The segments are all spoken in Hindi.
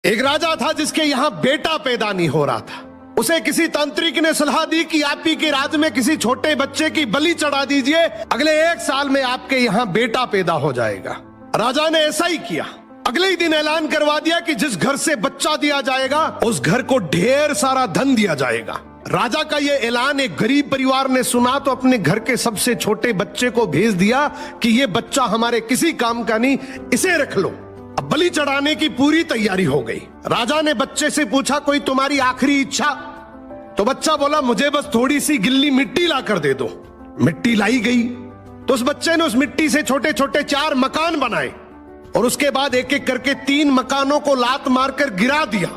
एक राजा था जिसके यहां बेटा पैदा नहीं हो रहा था। उसे किसी तांत्रिक ने सलाह दी कि आप ही के राज्य में किसी छोटे बच्चे की बलि चढ़ा दीजिए, अगले 1 साल में आपके यहाँ बेटा पैदा हो जाएगा। राजा ने ऐसा ही किया। अगले ही दिन ऐलान करवा दिया कि जिस घर से बच्चा दिया जाएगा उस घर को ढेर सारा धन दिया जाएगा। राजा का यह ऐलान एक गरीब परिवार ने सुना तो अपने घर के सबसे छोटे बच्चे को भेज दिया कि यह बच्चा हमारे किसी काम का नहीं, इसे रख लो। अब बलि चढ़ाने की पूरी तैयारी हो गई। राजा ने बच्चे से पूछा, कोई तुम्हारी आखिरी इच्छा? तो बच्चा बोला, मुझे बस थोड़ी सी गिल्ली मिट्टी ला कर दे दो। मिट्टी लाई गई तो उस बच्चे ने उस मिट्टी से छोटे छोटे 4 मकान बनाए और उसके बाद एक एक करके 3 मकानों को लात मारकर गिरा दिया,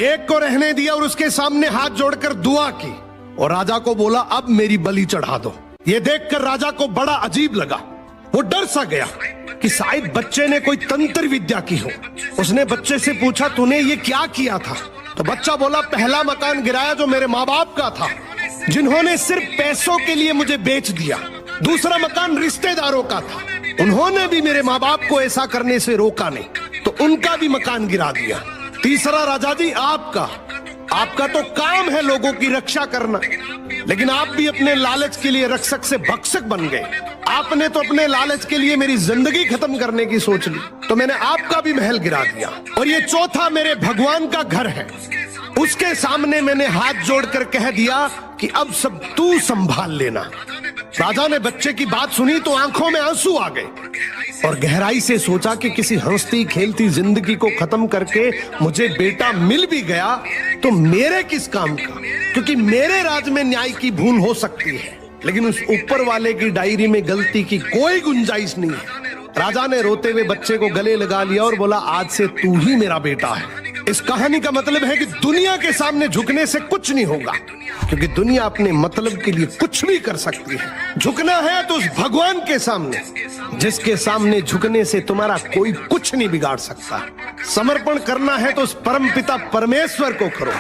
एक को रहने दिया और उसके सामने हाथ जोड़कर दुआ की और राजा को बोला, अब मेरी बलि चढ़ा दो। ये देखकर राजा को बड़ा अजीब लगा। वो डर सा गया कि शायद बच्चे ने कोई तंत्र विद्या की हो। उसने बच्चे से पूछा, तूने ये क्या किया था? तो बच्चा बोला, पहला मकान गिराया जो मेरे माँ बाप का था, जिन्होंने सिर्फ पैसों के लिए मुझे बेच दिया। दूसरा मकान रिश्तेदारों का था, उन्होंने भी मेरे माँ बाप को ऐसा करने से रोका नहीं, तो उनका भी मकान गिरा दिया। तीसरा राजा जी आपका तो काम है लोगों की रक्षा करना, लेकिन आप भी अपने लालच के लिए रक्षक से भक्षक बन गए। आपने तो अपने लालच के लिए मेरी जिंदगी खत्म करने की सोच ली, तो मैंने आपका भी महल गिरा दिया। और ये चौथा मेरे भगवान का घर है, उसके सामने मैंने हाथ जोड़कर कह दिया कि अब सब तू संभाल लेना। राजा ने बच्चे की बात सुनी तो आंखों में आंसू आ गए और गहराई से सोचा कि किसी हंसती खेलती जिंदगी को खत्म करके मुझे बेटा मिल भी गया तो मेरे किस काम का, क्योंकि मेरे राज में न्याय की भूल हो सकती है लेकिन उस ऊपर वाले की डायरी में गलती की कोई गुंजाइश नहीं है। राजा ने रोते हुए बच्चे को गले लगा लिया और बोला, आज से तू ही मेरा बेटा है। इस कहानी का मतलब है कि दुनिया के सामने झुकने से कुछ नहीं होगा, क्योंकि दुनिया अपने मतलब के लिए कुछ भी कर सकती है। झुकना है तो उस भगवान के सामने, जिसके सामने झुकने से तुम्हारा कोई कुछ नहीं बिगाड़ सकता। समर्पण करना है तो उस परमपिता परमेश्वर को करो।